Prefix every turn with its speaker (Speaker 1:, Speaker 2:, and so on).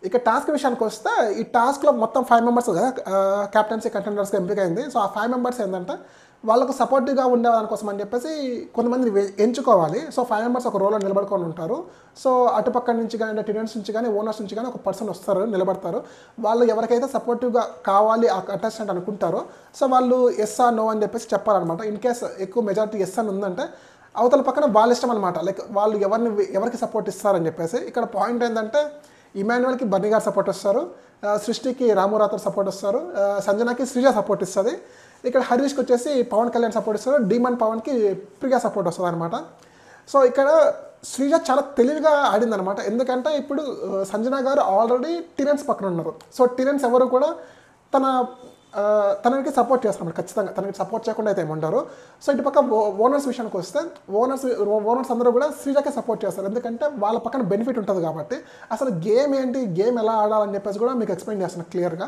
Speaker 1: ఇక టాస్క్ విషయానికి వస్తే ఈ టాస్క్లో మొత్తం 5 మెంబర్స్ కదా కెప్టెన్సీ కంటెండర్స్గా ఎంపికైంది. సో ఆ 5 మెంబర్స్ ఏంటంటే వాళ్ళకు సపోర్టివ్గా ఉండే దానికోసం అని చెప్పేసి కొంతమంది ఎంచుకోవాలి. సో 5 మెంబర్స్ ఒక రోల్లో నిలబడుకొని ఉంటారు. సో అటుపక్క నుంచి కానీ అంటే టీడెంట్స్ నుంచి కానీ ఓనర్స్ నుంచి కానీ ఒక పర్సన్ వస్తారు, నిలబడతారు. వాళ్ళు ఎవరికైతే సపోర్టివ్గా కావాలి ఆ కంటెస్టెంట్ అనుకుంటారో సో వాళ్ళు ఎస్ ఆర్ నో అని చెప్పేసి చెప్పాలన్నమాట. ఇన్ కేస్ ఎక్కువ మెజారిటీ ఎస్ అని ఉందంటే అవతల పక్కన వాళ్ళ ఇష్టం అనమాట. లైక్ వాళ్ళు ఎవరికి సపోర్ట్ ఇస్తారని చెప్పేసి. ఇక్కడ పాయింట్ ఏంటంటే ఇమాన్యుయల్కి బన్నీ గారు సపోర్ట్ వస్తారు, సృష్టికి రాము రాథోర్ సపోర్ట్ వస్తారు, సంజనాకి శ్రీజ సపోర్ట్ ఇస్తుంది. ఇక్కడ హరీష్కి వచ్చేసి పవన్ కళ్యాణ్ సపోర్ట్ ఇస్తారు, డీమన్ పవన్కి ప్రియా సపోర్ట్ వస్తుంది అనమాట. సో ఇక్కడ శ్రీజ చాలా తెలివిగా ఆడింది అనమాట. ఎందుకంటే ఇప్పుడు సంజన గారు ఆల్రెడీ టిరెన్స్ పక్కన ఉన్నారు. సో టిరెన్స్ ఎవరు కూడా తనకి సపోర్ట్ చేస్తారు ఖచ్చితంగా. తనకి సపోర్ట్ చేయకుండా అయితే ఏమంటారు. సో ఇటు పక్క ఓనర్స్ విషయానికి వస్తే ఓనర్స్ అందరూ కూడా శ్రీజాకే సపోర్ట్ చేస్తారు. ఎందుకంటే వాళ్ళ పక్కన బెనిఫిట్ ఉంటుంది కాబట్టి. అసలు గేమ్ ఏంటి, గేమ్ ఎలా ఆడాలని చెప్పేసి కూడా మీకు ఎక్స్ప్లెయిన్ చేస్తాను క్లియర్గా.